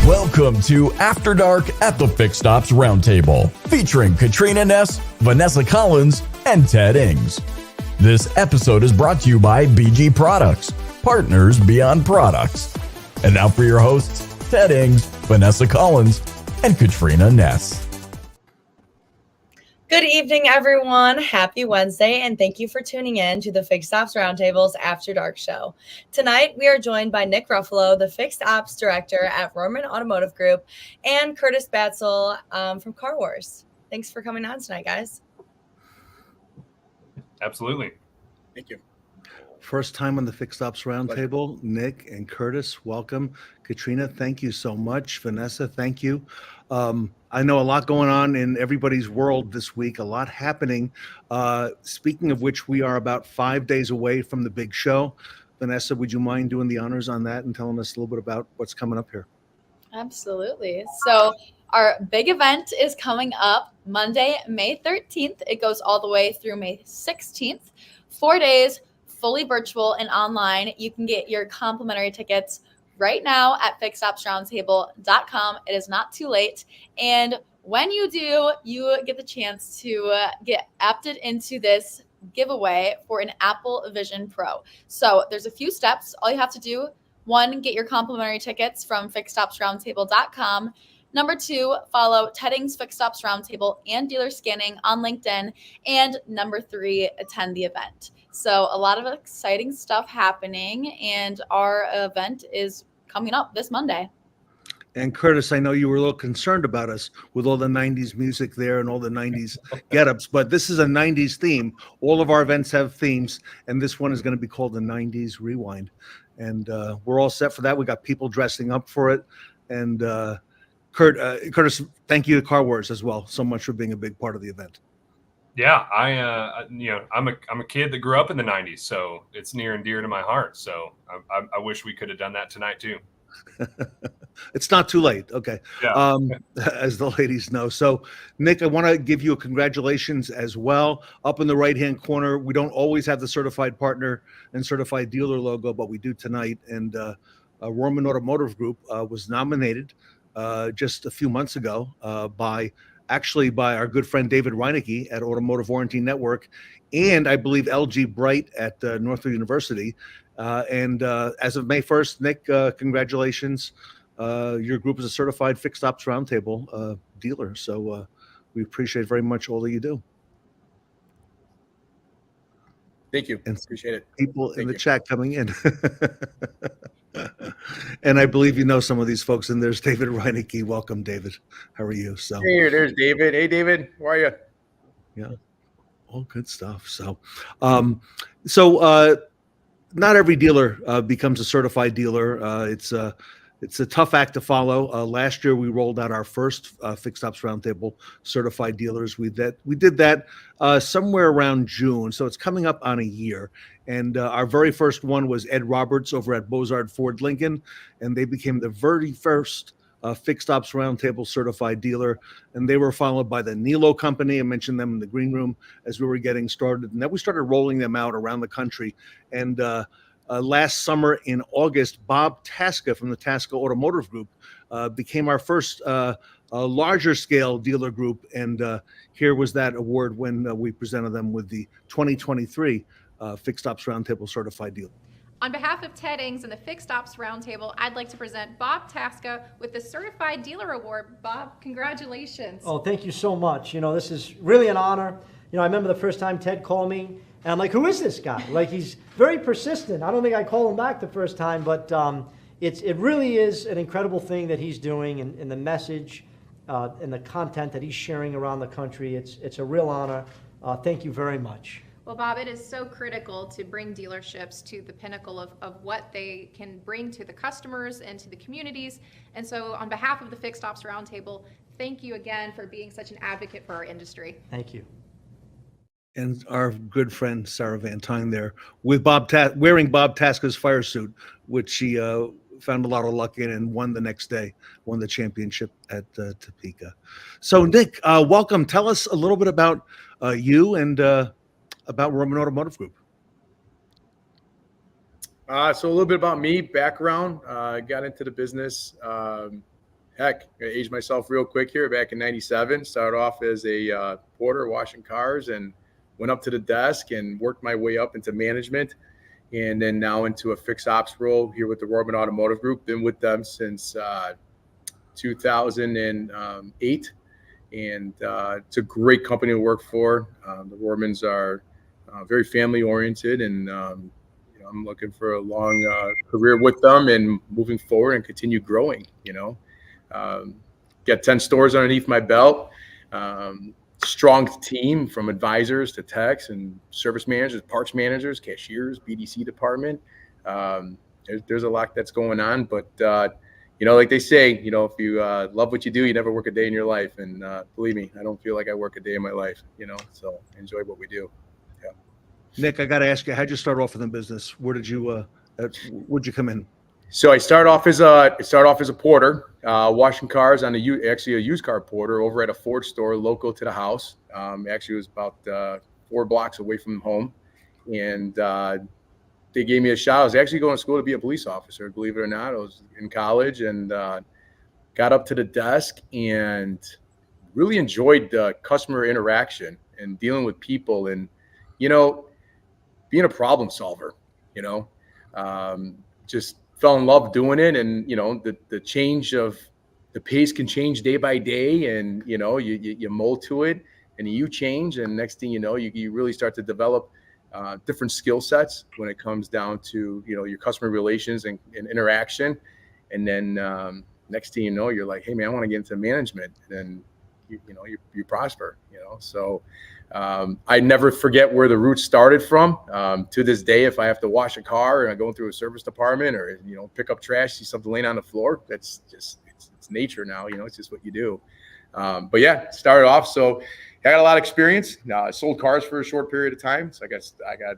Welcome to After Dark at the Fixed Ops Roundtable, featuring Katrina, Ness, Vanessa Collins, and Ted Ings. This episode is brought to you by BG Products, partners beyond products. And now for your hosts, Ted Ings, Vanessa Collins, and Katrina Ness. Good evening, everyone. Happy Wednesday, and thank you for tuning in to the Fixed Ops Roundtable's After Dark show. Tonight, we are joined by Nick Ruffalo, the Fixed Ops Director at Rohrman Automotive Group, and Curtis Batsel from Car Wars. Thanks for coming on tonight, guys. Absolutely. Thank you. First time on the Fixed Ops Roundtable. Nick and Curtis, welcome. Katrina, thank you so much. Vanessa, thank you. I know a lot going on in everybody's world this week, a lot happening. Speaking of which, we are about 5 days away from the big show. Vanessa, would you mind doing the honors on that and telling us a little bit about what's coming up here? Absolutely. So our big event is coming up Monday, May 13th. It goes all the way through May 16th. 4 days, fully virtual and online. You can get your complimentary tickets right now at fixedopsroundtable.com. It is not too late. And when you do, you get the chance to get opted into this giveaway for an Apple Vision Pro. So there's a few steps. All you have to do, one, get your complimentary tickets from fixedopsroundtable.com. Number two, follow Ted Ings Fixed Ops Roundtable and Dealer Scanning on LinkedIn. And number three, attend the event. So a lot of exciting stuff happening, and our event is coming up this Monday. And Curtis, I know you were a little concerned about us with all the 90s music there and all the 90s get-ups, but this is a 90s theme. All of our events have themes, and this one is going to be called the 90s Rewind. And we're all set for that. We got people dressing up for it. And Curtis, thank you to Car Wars as well so much for being a big part of the event. Yeah, I'm a kid that grew up in the 90s, so it's near and dear to my heart. So I wish we could have done that tonight too. It's not too late. Okay. Yeah. As the ladies know. So Nick, I want to give you a congratulations as well. Up in the right-hand corner, we don't always have the certified partner and certified dealer logo, but we do tonight. And Rohrman Automotive Group was nominated just a few months ago by our good friend David Reinecke at Automotive Warranty Network, and I believe LG Bright at Northwood University. And as of May 1st, Nick, congratulations. Your group is a certified Fixed Ops Roundtable dealer. So we appreciate very much all that you do. Thank you. And appreciate it. People in the chat coming in. And I believe you know some of these folks, and there's David Reinecke. Welcome, David. How are you? So hey, there's David. Hey, David. How are you? Yeah, all good stuff. So, not every dealer becomes a certified dealer. It's a tough act to follow. Last year, we rolled out our first Fixed Ops Roundtable certified dealers. We did that somewhere around June, so it's coming up on a year. And our very first one was Ed Roberts over at Bozard Ford Lincoln, and they became the very first Fixed Ops Roundtable certified dealer. And they were followed by the Nilo Company. I mentioned them in the green room as we were getting started. And then we started rolling them out around the country. And last summer in August, Bob Tasca from the Tasca Automotive Group became our first larger scale dealer group. And here was that award when we presented them with the 2023 Fixed Ops Roundtable Certified Dealer. On behalf of Ted Ings and the Fixed Ops Roundtable, I'd like to present Bob Tasca with the Certified Dealer Award. Bob, congratulations. Oh, thank you so much. This is really an honor. I remember the first time Ted called me, and I'm like, who is this guy? Like, he's very persistent. I don't think I called him back the first time, but it really is an incredible thing that he's doing, and the message and the content that he's sharing around the country. It's a real honor. Thank you very much. Well, Bob, it is so critical to bring dealerships to the pinnacle of what they can bring to the customers and to the communities. And so on behalf of the Fixed Ops Roundtable, thank you again for being such an advocate for our industry. Thank you. And our good friend Sarah Van Tyne there with wearing Bob Tasca's fire suit, which she found a lot of luck in and won the next day, won the championship at Topeka. So Nick, welcome. Tell us a little bit about you and about Rohrman Automotive Group. So a little bit about me, background. I got into the business heck, I aged myself real quick here back in 97. Started off as a porter washing cars and went up to the desk and worked my way up into management. And then now into a fixed ops role here with the Rohrman Automotive Group. Been with them since 2008. And it's a great company to work for. The Rohrmans are very family oriented, and I'm looking for a long career with them and moving forward and continue growing. Got 10 stores underneath my belt. Strong team from advisors to techs and service managers, parts managers, cashiers, BDC department. There's a lot that's going on, but like they say, if you love what you do, you never work a day in your life. And believe me, I don't feel like I work a day in my life, so enjoy what we do. Yeah. Nick, I got to ask you, how'd you start off in the business? Where'd you come in? So I started off as a porter, washing cars on a used car porter over at a Ford store local to the house. Actually, it was about 4 blocks away from home, and they gave me a shot. I was actually going to school to be a police officer, believe it or not. I was in college and got up to the desk and really enjoyed the customer interaction and dealing with people and being a problem solver. Just fell in love doing it, and the change of the pace can change day by day, and you mold to it, and you change, and next thing you really start to develop different skill sets when it comes down to your customer relations and interaction, and then next thing you're like, hey man, I want to get into management, and you prosper. So I never forget where the roots started from. To this day, if I have to wash a car and I'm going through a service department or pick up trash, see something laying on the floor, that's just it's nature now. It's just what you do. But yeah, started off. So I got a lot of experience. Now I sold cars for a short period of time, so I got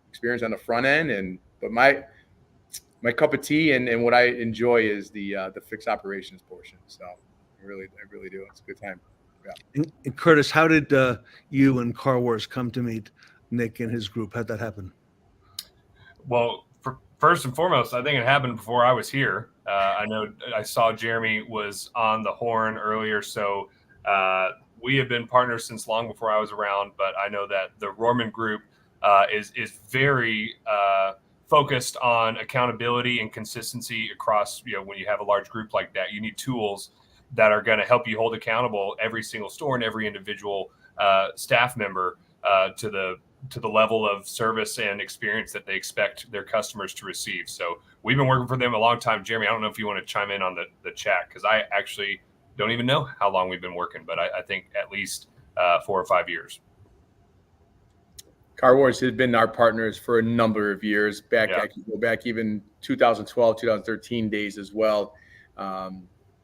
experience on the front end. But my cup of tea and what I enjoy is the fixed operations portion. So I really do. It's a good time. Yeah. And Curtis, how did you and Car Wars come to meet Nick and his group? How'd that happen? Well, first and foremost, I think it happened before I was here. I know I saw Jeremy was on the horn earlier, so we have been partners since long before I was around. But I know that the Rohrman Group is very focused on accountability and consistency across. When you have a large group like that, you need tools that are going to help you hold accountable every single store and every individual staff member to the level of service and experience that they expect their customers to receive. So we've been working for them a long time. Jeremy, I don't know if you want to chime in on the chat, because I actually don't even know how long we've been working, but I think at least 4 or 5 years. Car Wars has been our partners for a number of years. I can go back even 2012, 2013 days as well.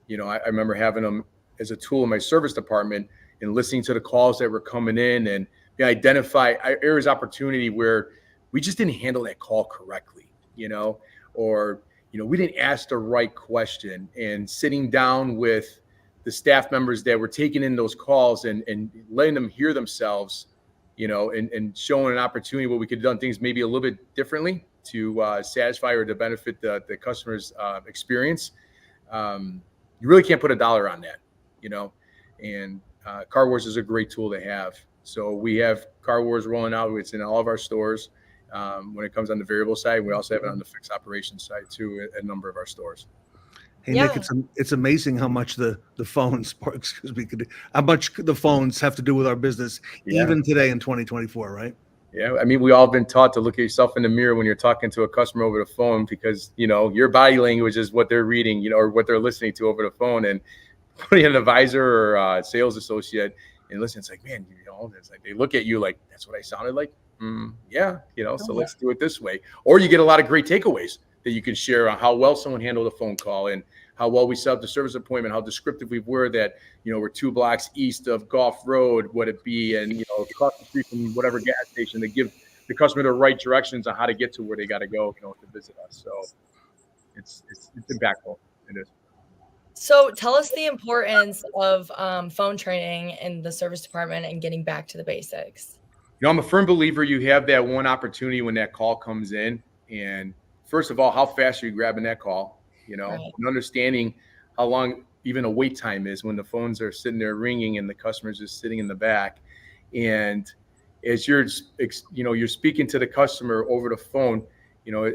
I remember having them as a tool in my service department and listening to the calls that were coming in and identify areas of opportunity where we just didn't handle that call correctly, or we didn't ask the right question, and sitting down with the staff members that were taking in those calls and letting them hear themselves, and showing an opportunity where we could have done things maybe a little bit differently to satisfy or to benefit the customer's experience. You really can't put a dollar on that, and Car Wars is a great tool to have. So we have Car Wars rolling out. It's in all of our stores when it comes on the variable side. We also have it on the fixed operations side too at a number of our stores. Hey, Nick, it's amazing how much the phones, how much the phones have to do with our business, even today in 2024, right? Yeah, I mean, we all been taught to look at yourself in the mirror when you're talking to a customer over the phone, because your body language is what they're reading, or what they're listening to over the phone. And putting an advisor or a sales associate and listen, it's like, man, it's like they look at you like, that's what I sounded like. So let's do it this way. Or you get a lot of great takeaways that you can share on how well someone handled a phone call and how well we set up the service appointment, how descriptive we were that, we're 2 blocks east of Gulf Road, would it be, and, across the street from whatever gas station, to give the customer the right directions on how to get to where they got to go, to visit us. So it's impactful. It is. So tell us the importance of phone training in the service department and getting back to the basics. I'm a firm believer you have that one opportunity when that call comes in. And first of all, how fast are you grabbing that call? Right. And understanding how long even a wait time is when the phones are sitting there ringing and the customer's just sitting in the back. And as you're speaking to the customer over the phone,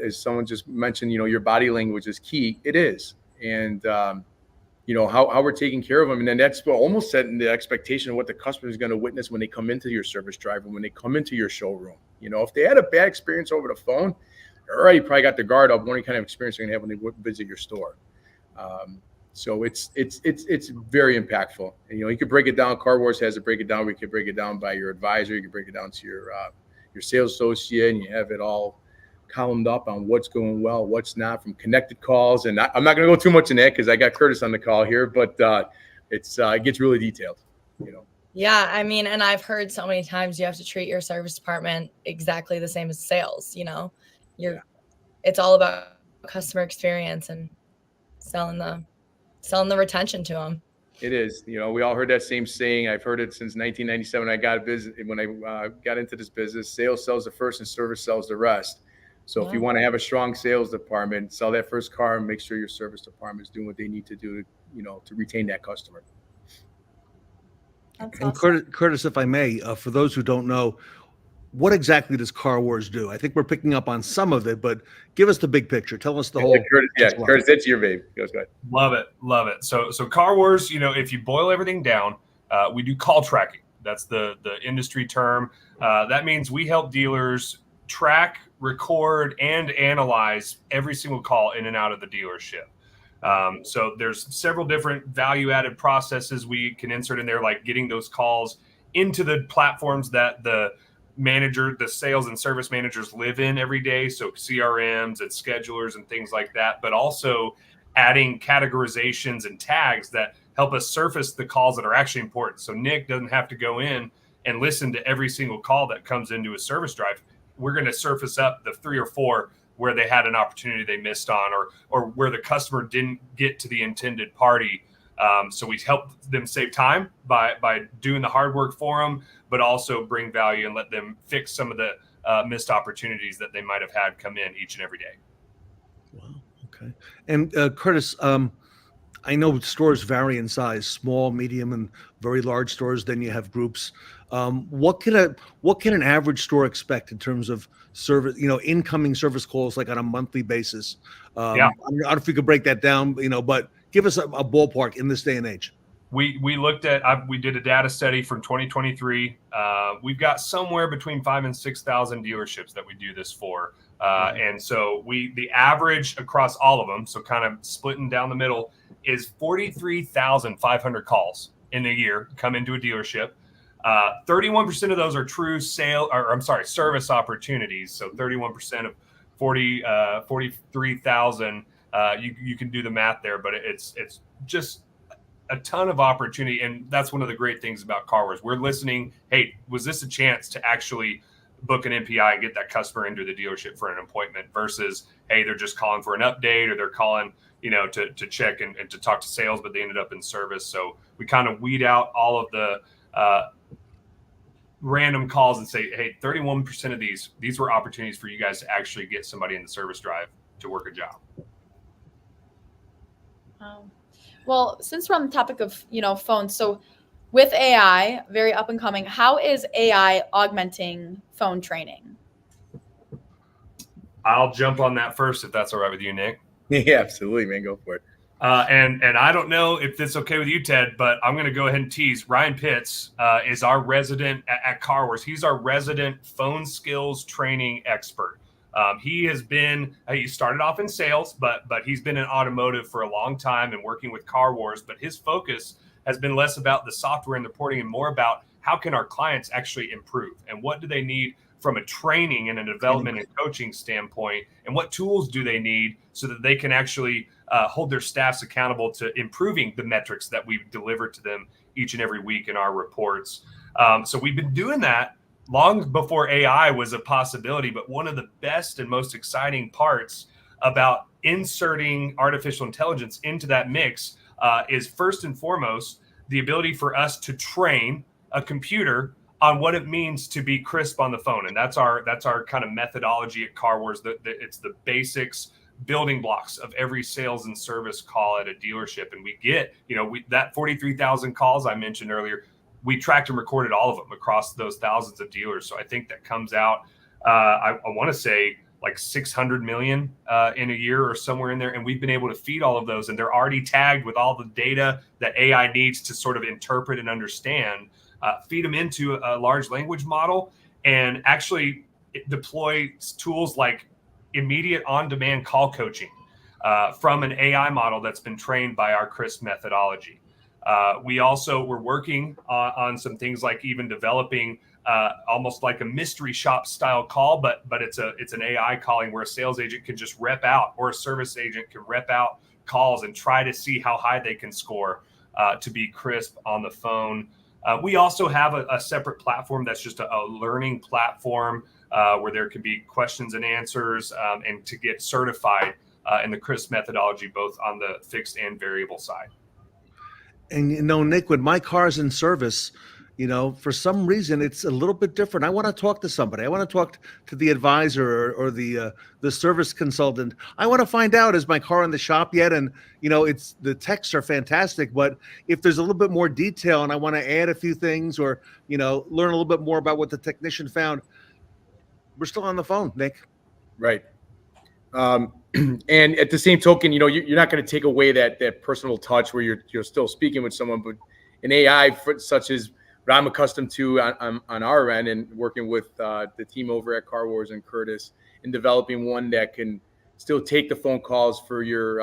as someone just mentioned, your body language is key. It is. And, how we're taking care of them. And then that's almost setting the expectation of what the customer is going to witness when they come into your service drive and when they come into your showroom. If they had a bad experience over the phone, already probably got the guard up, what kind of experience they're going to have when they visit your store. So it's very impactful. And, you could break it down. Car Wars has to break it down. We could break it down by your advisor. You could break it down to your sales associate, and you have it all columned up on what's going well, what's not, from connected calls. And I'm not going to go too much in that because I got Curtis on the call here, but it gets really detailed, Yeah, I mean, and I've heard so many times you have to treat your service department exactly the same as sales. It's all about customer experience and selling the retention to them. It is. We all heard that same saying. I've heard it since 1997. When I got into this business, sales sells the first and service sells the rest. So if you want to have a strong sales department, sell that first car and make sure your service department is doing what they need to do to retain that customer. That's And awesome. Curtis, if I may, for those who don't know, what exactly does Car Wars do? I think we're picking up on some of it, but give us the big picture. Tell us the whole. Curtis, that's your baby. Go ahead. Love it. So Car Wars, if you boil everything down, we do call tracking. That's the industry term. That means we help dealers track, record, and analyze every single call in and out of the dealership. So there's several different value-added processes we can insert in there, like getting those calls into the platforms that the sales and service managers live in every day. So CRMs and schedulers and things like that, but also adding categorizations and tags that help us surface the calls that are actually important. So Nick doesn't have to go in and listen to every single call that comes into a service drive. We're going to surface up the 3 or 4 where they had an opportunity they missed on, or where the customer didn't get to the intended party. So we help them save time by doing the hard work for them, but also bring value and let them fix some of the missed opportunities that they might have had come in each and every day. Wow. Okay. And Curtis, I know stores vary in size, small, medium, and very large stores. Then you have groups. What can an average store expect in terms of service? Incoming service calls, like on a monthly basis. I don't know if you could break that down. But give us a ballpark in this day and age. We did a data study from 2023. We've got somewhere between 5,000 and 6,000 dealerships that we do this for. And so the average across all of them, so kind of splitting down the middle, is 43,500 calls in a year come into a dealership. 31% of those are true service opportunities. So 31% of 43,000, you can do the math there, but it's just a ton of opportunity. And that's one of the great things about Car Wars. We're listening. Hey, was this a chance to actually book an NPI and get that customer into the dealership for an appointment versus, hey, they're just calling for an update, or they're calling, to check and to talk to sales, but they ended up in service. So we kind of weed out all of the random calls and say, hey, 31% of these were opportunities for you guys to actually get somebody in the service drive to work a job. Well, since we're on the topic of, phones, so with AI, very up and coming, how is AI augmenting phone training? I'll jump on that first, if that's all right with you, Nick. Yeah, absolutely, man. Go for it. And I don't know if it's okay with you, Ted, but I'm going to go ahead and tease. Ryan Pitts is our resident at Car Wars. He's our resident phone skills training expert. He started off in sales, but he's been in automotive for a long time and working with Car Wars. But his focus has been less about the software and the porting and more about how can our clients actually improve and what do they need from a training and a development and coaching standpoint, and what tools do they need so that they can actually hold their staffs accountable to improving the metrics that we deliver to them each and every week in our reports. So we've been doing that long before AI was a possibility, but one of the best and most exciting parts about inserting artificial intelligence into that mix is first and foremost the ability for us to train a computer on what it means to be crisp on the phone. And that's our kind of methodology at Car Wars. It's the basics building blocks of every sales and service call at a dealership. And we get, that 43,000 calls I mentioned earlier, we tracked and recorded all of them across those thousands of dealers. So I think that comes out, I want to say like 600 million in a year or somewhere in there. And we've been able to feed all of those, and they're already tagged with all the data that AI needs to sort of interpret and understand, feed them into a large language model, and actually deploy tools like immediate on-demand call coaching from an AI model that's been trained by our CRISP methodology. We're working on some things like even developing almost like a mystery shop style call, but it's an AI calling where a sales agent can just rep out, or a service agent can rep out calls and try to see how high they can score to be crisp on the phone. We also have a separate platform that's just a learning platform where there can be questions and answers and to get certified in the CRISP methodology, both on the fixed and variable side. And Nick, when my car's in service, for some reason it's a little bit different. I want to talk to somebody. I want to talk to the advisor or the service consultant. I want to find out, is my car in the shop yet? And it's, the texts are fantastic, but if there's a little bit more detail and I want to add a few things, or learn a little bit more about what the technician found, we're still on the phone, Nick. Right. And at the same token, you're not going to take away that personal touch where you're still speaking with someone, but an AI such as what I'm accustomed to on our end, and working with the team over at Car Wars and Curtis, and developing one that can still take the phone calls for your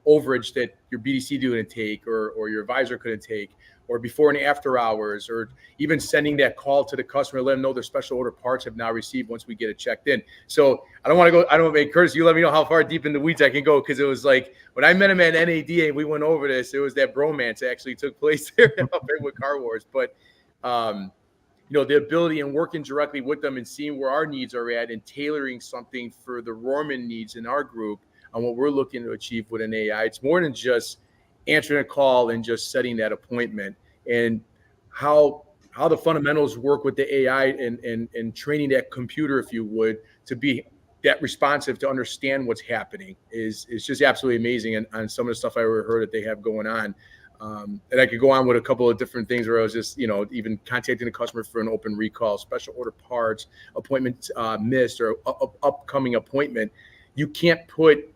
overage that your BDC didn't take, or your advisor couldn't take, or before and after hours, or even sending that call to the customer, let them know their special order parts have now received once we get it checked in. So I don't make Curtis, you let me know how far deep in the weeds I can go, because it was like when I met him at NAD and we went over this, it was that bromance that actually took place there up there with Car Wars. But the ability and working directly with them and seeing where our needs are at and tailoring something for the Rohrman needs in our group on what we're looking to achieve with an AI. It's more than just answering a call and just setting that appointment, and how the fundamentals work with the AI and training that computer, if you would, to be that responsive to understand what's happening is just absolutely amazing. And on some of the stuff I ever heard that they have going on. And I could go on with a couple of different things where I was just, even contacting the customer for an open recall, special order parts, appointments missed, or upcoming appointment. You can't put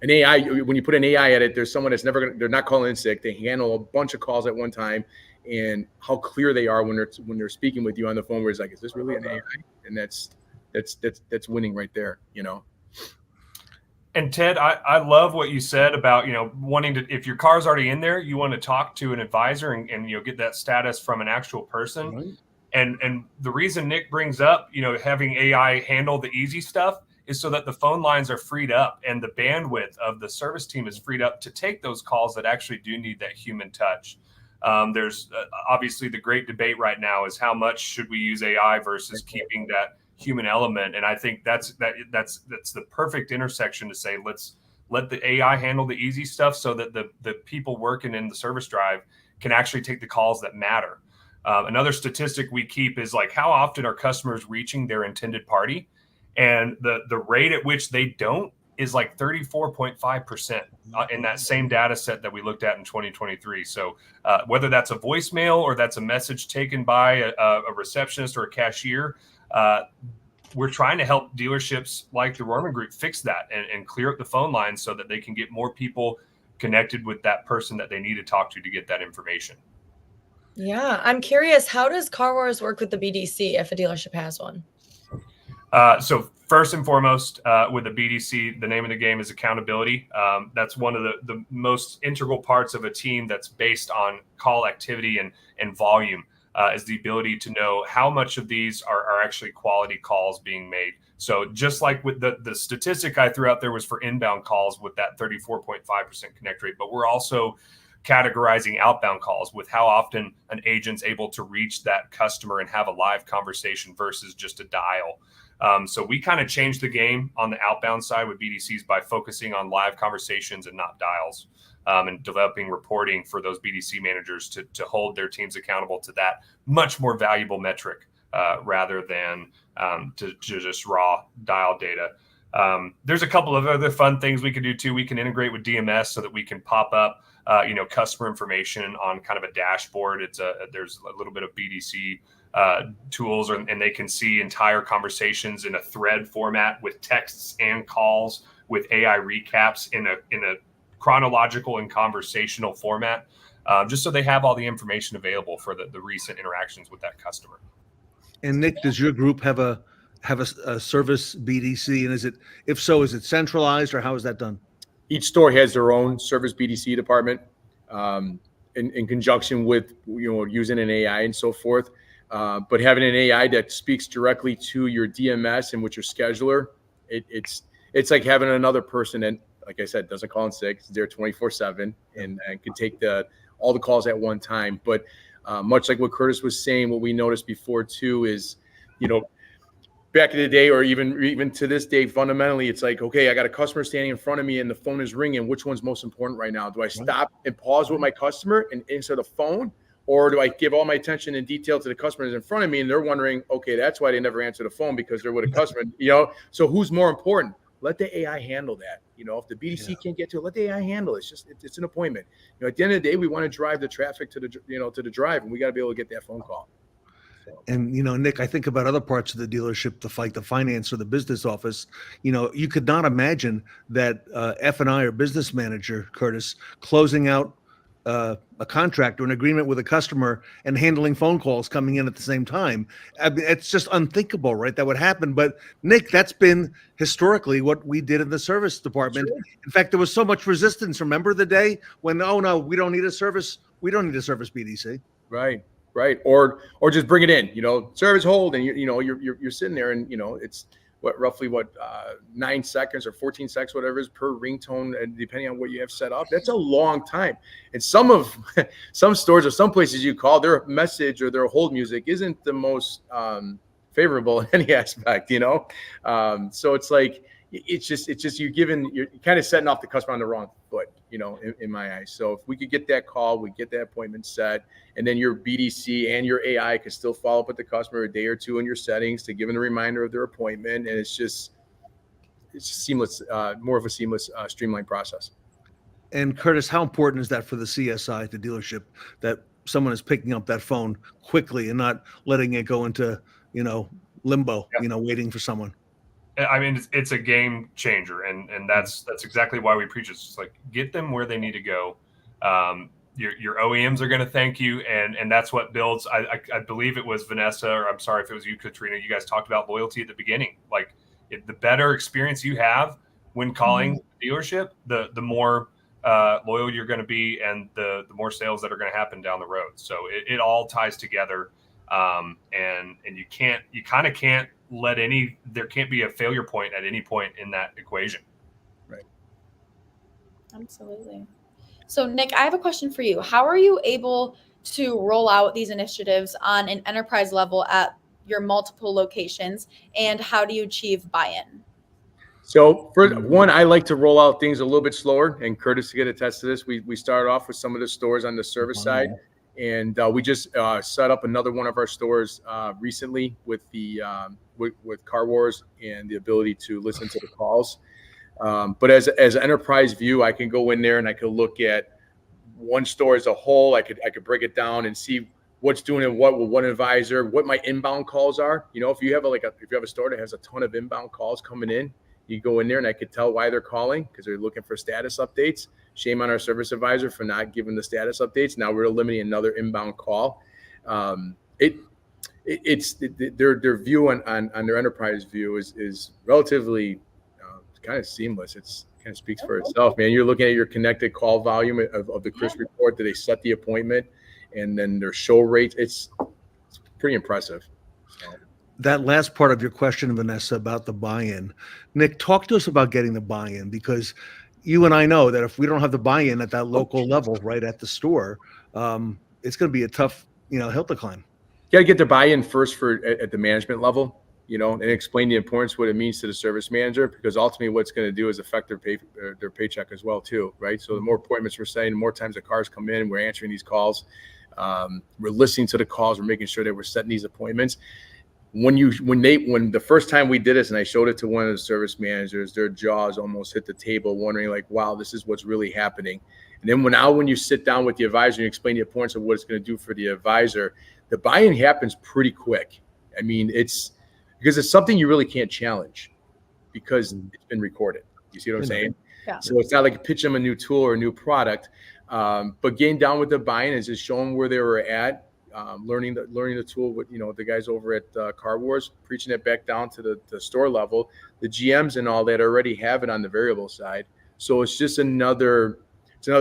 an AI, when you put an AI at it, there's someone that's they're not calling in sick. They handle a bunch of calls at one time, and how clear they are when they're speaking with you on the phone, where it's like, is this really an AI? And that's winning right there, And Ted, I love what you said about, wanting to, if your car's already in there, you want to talk to an advisor and get that status from an actual person. Right. And the reason Nick brings up, having AI handle the easy stuff is so that the phone lines are freed up and the bandwidth of the service team is freed up to take those calls that actually do need that human touch. There's obviously the great debate right now is how much should we use AI versus keeping that human element. And I think that's the perfect intersection to say, let's let the AI handle the easy stuff so that the people working in the service drive can actually take the calls that matter. Another statistic we keep is like, how often are customers reaching their intended party? And the rate at which they don't is like 34.5% in that same data set that we looked at in 2023. So whether that's a voicemail or that's a message taken by a receptionist or a cashier, we're trying to help dealerships like the Rohrman Group fix that and clear up the phone lines so that they can get more people connected with that person that they need to talk to get that information. Yeah, I'm curious, how does Car Wars work with the BDC if a dealership has one? So first and foremost, with the BDC, the name of the game is accountability. That's one of the most integral parts of a team that's based on call activity and volume, is the ability to know how much of these are actually quality calls being made. So just like with the statistic I threw out there was for inbound calls with that 34.5% connect rate, but we're also categorizing outbound calls with how often an agent's able to reach that customer and have a live conversation versus just a dial. So we kind of changed the game on the outbound side with BDCs by focusing on live conversations and not dials, and developing reporting for those BDC managers to hold their teams accountable to that much more valuable metric rather than to just raw dial data. There's a couple of other fun things we can do too. We can integrate with DMS so that we can pop up, customer information on kind of a dashboard. There's a little bit of BDC tools, and they can see entire conversations in a thread format with texts and calls with AI recaps in a chronological and conversational format, just so they have all the information available for the recent interactions with that customer. And Nick, does your group have a service BDC? And if so, is it centralized, or how is that done? Each store has their own service BDC department, in conjunction with using an AI and so forth. But having an AI that speaks directly to your DMS and with your scheduler, it's like having another person that, like I said, doesn't call in sick. It's there 24/7 and can take all the calls at one time. But much like what Curtis was saying, what we noticed before too is, back in the day, or even to this day, fundamentally, it's like, okay, I got a customer standing in front of me and the phone is ringing. Which one's most important right now? Do I stop and pause with my customer and answer the phone? Or do I give all my attention and detail to the customers in front of me? And they're wondering, okay, that's why they never answer the phone, because they're with a customer, So who's more important? Let the AI handle that. If the BDC can't get to it, let the AI handle it. It's an appointment. At the end of the day, we want to drive the traffic to the drive, and we got to be able to get that phone call. And, Nick, I think about other parts of the dealership, the finance or the business office. You could not imagine that F&I or business manager, Curtis, closing out a contract or an agreement with a customer and handling phone calls coming in at the same time. I mean, it's just unthinkable, right? That would happen. But Nick, that's been historically what we did in the service department. Sure. In fact, there was so much resistance. Remember the day when, oh no, we don't need a service BDC. Right. Or just bring it in, service hold, and you're sitting there, and it's roughly 9 seconds or 14 seconds, whatever it is per ringtone, and depending on what you have set up. That's a long time. And some stores or some places you call, their message or their hold music isn't the most favorable in any aspect, So it's like it's just you're kind of setting off the customer on the wrong foot, in my eyes. So if we could get that call, we get that appointment set, and then your BDC and your AI could still follow up with the customer a day or two in your settings to give them a reminder of their appointment, and it's seamless, more of a seamless, streamlined process. And Curtis, how important is that for the CSI, the dealership, that someone is picking up that phone quickly and not letting it go into limbo, waiting for someone? I mean, it's a game changer, and that's exactly why we preach it. It's just like, get them where they need to go. Your OEMs are going to thank you, and that's what builds. I believe it was Vanessa, or I'm sorry if it was you, Katrina. You guys talked about loyalty at the beginning. Like, the better experience you have when calling the dealership, the more loyal you're going to be, and the more sales that are going to happen down the road. So it all ties together, and you kind of can't there can't be a failure point at any point in that equation. Right. Absolutely. So Nick, I have a question for you. How are you able to roll out these initiatives on an enterprise level at your multiple locations, and how do you achieve buy-in? So for one, I like to roll out things a little bit slower, and Curtis to get attest to this. We started off with some of the stores on the service side, and we just set up another one of our stores recently with the with Car Wars and the ability to listen to the calls. But as an enterprise view, I can go in there and I can look at one store as a whole. I could break it down and see what's doing and what with one advisor, what my inbound calls are. If you have a store that has a ton of inbound calls coming in, you go in there and I could tell why they're calling, because they're looking for status updates. Shame on our service advisor for not giving the status updates. Now we're eliminating another inbound call. Their view on their enterprise view is relatively kind of seamless. It's kind of speaks for itself, man. You're looking at your connected call volume of the Chris report that they set the appointment, and then their show rates. It's pretty impressive. So. That last part of your question, Vanessa, about the buy-in. Nick, talk to us about getting the buy-in, because you and I know that if we don't have the buy-in at that local level, right at the store, it's going to be a tough, hill to climb. You got to get the buy-in first at the management level, and explain the importance, what it means to the service manager, because ultimately what's going to do is affect their paycheck as well too, right? So the more appointments we're setting, the more times the cars come in, we're answering these calls, we're listening to the calls, we're making sure that we're setting these appointments. when the first time we did this and I showed it to one of the service managers, their jaws almost hit the table, wondering like, wow, this is what's really happening. And then when you sit down with the advisor and you explain the importance of what it's going to do for the advisor, the buy-in happens pretty quick. I mean, it's because it's something you really can't challenge because it's been recorded. You see what I'm saying? Yeah. So it's not like pitch them a new tool or a new product, but getting down with the buy-in is just showing where they were at. Learning the tool with the guys over at Car Wars, preaching it back down to the store level. The GMs and all that already have it on the variable side, so it's just another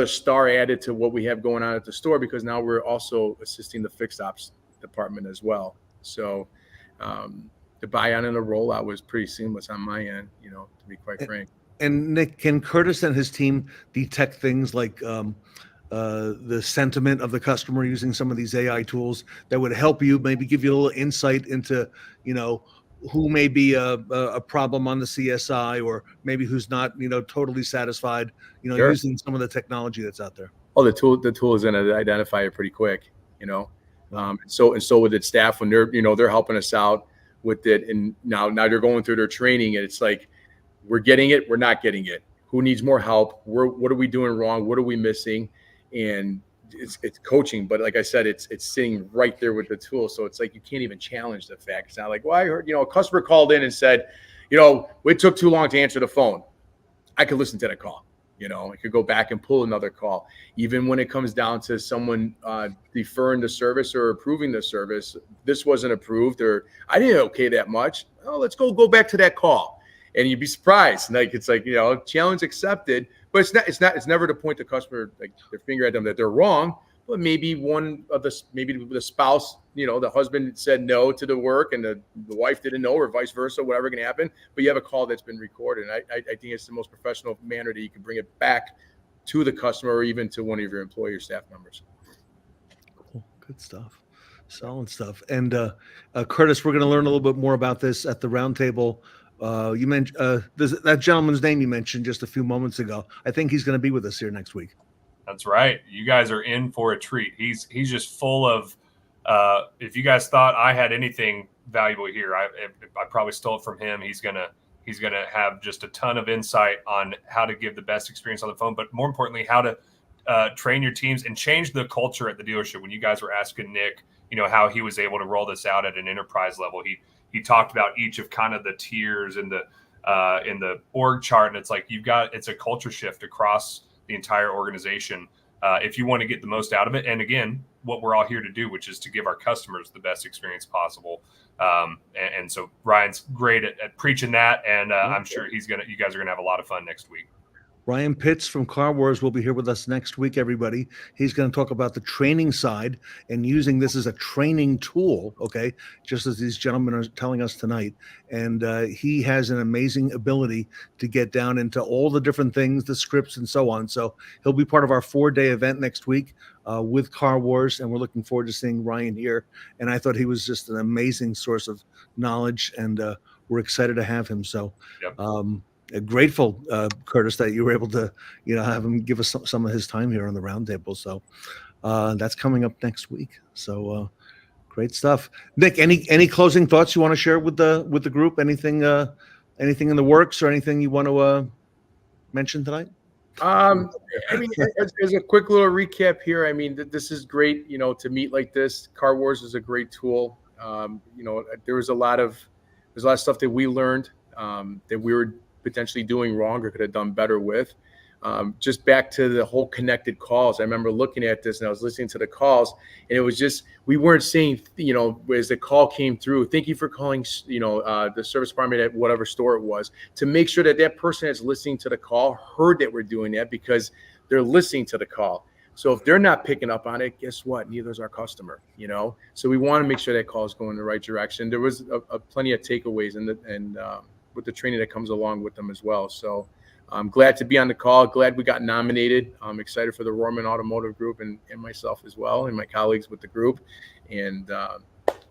star added to what we have going on at the store, because now we're also assisting the fixed ops department as well. So the buy-on and the rollout was pretty seamless on my end, to be quite frank. And Nick, can Curtis and his team detect things like the sentiment of the customer using some of these AI tools that would help you, maybe give you a little insight into, who may be a problem on the CSI, or maybe who's not, totally satisfied, Sure. using some of the technology that's out there? Oh, the tool is going to identify it pretty quick, so with its staff, when they're helping us out with it, and now they're going through their training, and it's like, we're getting it, we're not getting it. Who needs more help? What are we doing wrong? What are we missing? And it's coaching, but like I said, it's sitting right there with the tool. So it's like, you can't even challenge the fact. It's not like, well, I heard, a customer called in and said, it took too long to answer the phone. I could listen to the call. I could go back and pull another call. Even when it comes down to someone deferring the service or approving the service, this wasn't approved, or I didn't okay that much. Oh, let's go back to that call. And you'd be surprised. Like, it's like, challenge accepted. But it's never to point the customer like their finger at them that they're wrong. But maybe maybe the spouse, the husband said no to the work and the wife didn't know, or vice versa, whatever can happen. But you have a call that's been recorded. And I think it's the most professional manner that you can bring it back to the customer, or even to one of your employee or staff members. Cool. Good stuff. Solid stuff. And Curtis, we're going to learn a little bit more about this at the roundtable. You mentioned that gentleman's name you mentioned just a few moments ago. I think he's going to be with us here next week. That's right. You guys are in for a treat. He's just full of. If you guys thought I had anything valuable here, I probably stole it from him. He's gonna have just a ton of insight on how to give the best experience on the phone, but more importantly, how to train your teams and change the culture at the dealership. When you guys were asking Nick, how he was able to roll this out at an enterprise level, he talked about each of kind of the tiers in the org chart, and it's like it's a culture shift across the entire organization if you want to get the most out of it. And again, what we're all here to do, which is to give our customers the best experience possible. And so Ryan's great at preaching that, and I'm sure you guys are gonna have a lot of fun next week. Ryan Pitts from Car Wars will be here with us next week, everybody. He's going to talk about the training side and using this as a training tool, okay, just as these gentlemen are telling us tonight. And he has an amazing ability to get down into all the different things, the scripts and so on. So he'll be part of our 4-day event next week with Car Wars, and we're looking forward to seeing Ryan here. And I thought he was just an amazing source of knowledge, and we're excited to have him. So Yep. Grateful, Curtis, that you were able to, have him give us some of his time here on the roundtable. So that's coming up next week. So great stuff. Nick, any closing thoughts you want to share with the group? Anything in the works, or anything you want to mention tonight? I mean, as a quick little recap here, I mean, this is great, to meet like this. Car Wars is a great tool. There was a lot of stuff that we learned that we were potentially doing wrong or could have done better with. Just back to the whole connected calls. I remember looking at this and I was listening to the calls, and it was just, we weren't saying, as the call came through, thank you for calling, the service department at whatever store it was, to make sure that person that's listening to the call heard that we're doing that, because they're listening to the call. So if they're not picking up on it, guess what? Neither is our customer, So we want to make sure that call is going in the right direction. There was plenty of takeaways and with the training that comes along with them as well. So I'm glad to be on the call. Glad we got nominated. I'm excited for the Rohrman Automotive Group and myself as well, and my colleagues with the group. And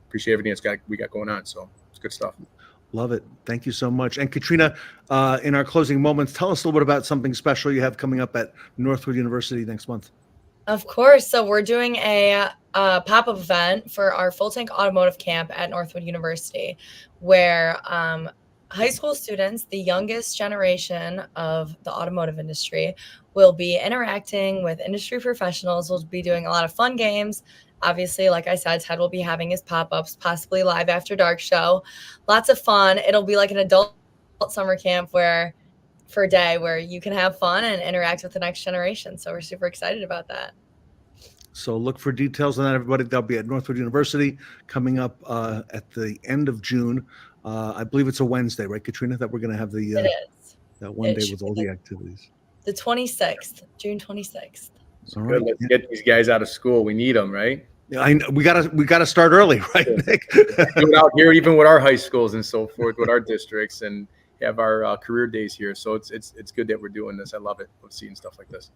appreciate everything we got going on. So it's good stuff. Love it. Thank you so much. And Katrina, in our closing moments, tell us a little bit about something special you have coming up at Northwood University next month. Of course. So we're doing a pop-up event for our full tank automotive camp at Northwood University, where high school students, the youngest generation of the automotive industry, will be interacting with industry professionals. We'll be doing a lot of fun games. Obviously, like I said, Ted will be having his pop-ups, possibly live after dark show. Lots of fun. It'll be like an adult summer camp for a day where you can have fun and interact with the next generation. So we're super excited about that. So look for details on that, everybody. They'll be at Northwood University coming up at the end of June. I believe it's a Wednesday, right, Katrina, that we're going to have the It is. that one It day should with all be the activities. The 26th, June 26th. All Good. right. Let's get these guys out of school. We need them, right? Yeah, I know. We gotta start early, right, Nick? Do it out here, even with our high schools and so forth, with our districts, and have our career days here. So it's good that we're doing this. I love it. Love seeing stuff like this.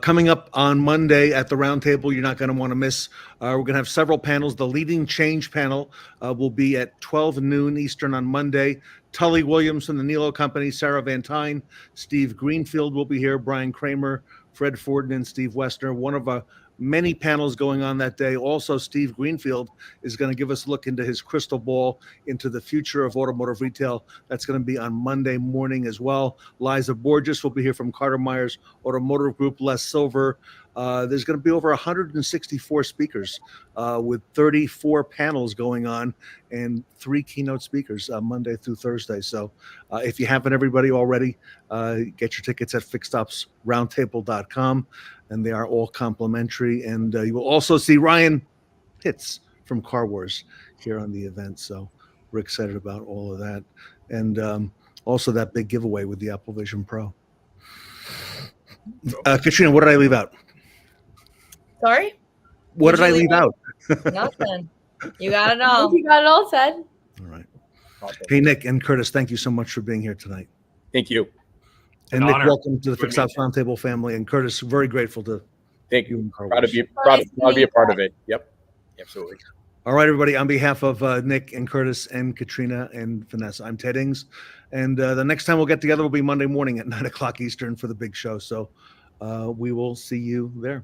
Coming up on Monday at the roundtable, you're not going to want to miss. We're going to have several panels. The Leading Change panel will be at 12 noon Eastern on Monday. Tully Williams from the Nilo Company, Sarah Van Tyne, Steve Greenfield will be here, Brian Kramer, Fred Forden, and Steve Westner. One of many panels going on that day. Also, Steve Greenfield is going to give us a look into his crystal ball into the future of automotive retail. That's going to be on Monday morning as well. Liza Borges will be here from Carter Myers Automotive Group. Les Silver. There's going to be over 164 speakers with 34 panels going on and 3 keynote speakers Monday through Thursday. So if you haven't everybody already, get your tickets at fixedopsroundtable.com, and they are all complimentary. And you will also see Ryan Pitts from Car Wars here on the event. So we're excited about all of that. And also that big giveaway with the Apple Vision Pro. Katrina, what did I leave out? Sorry? What did I leave out? Nothing. You got it all. You got it all said. All right. Hey, Nick and Curtis, thank you so much for being here tonight. Thank you. And An Nick, honor. welcome to the Fixed Ops Roundtable family. And Curtis, very grateful to Thank you you. and Car Proud to Wars. be proud to be a part of it. Yep. Absolutely. All right, everybody. On behalf of Nick and Curtis and Katrina and Vanessa, I'm Ted Ings. And the next time we'll get together will be Monday morning at 9 o'clock Eastern for the big show. So we will see you there.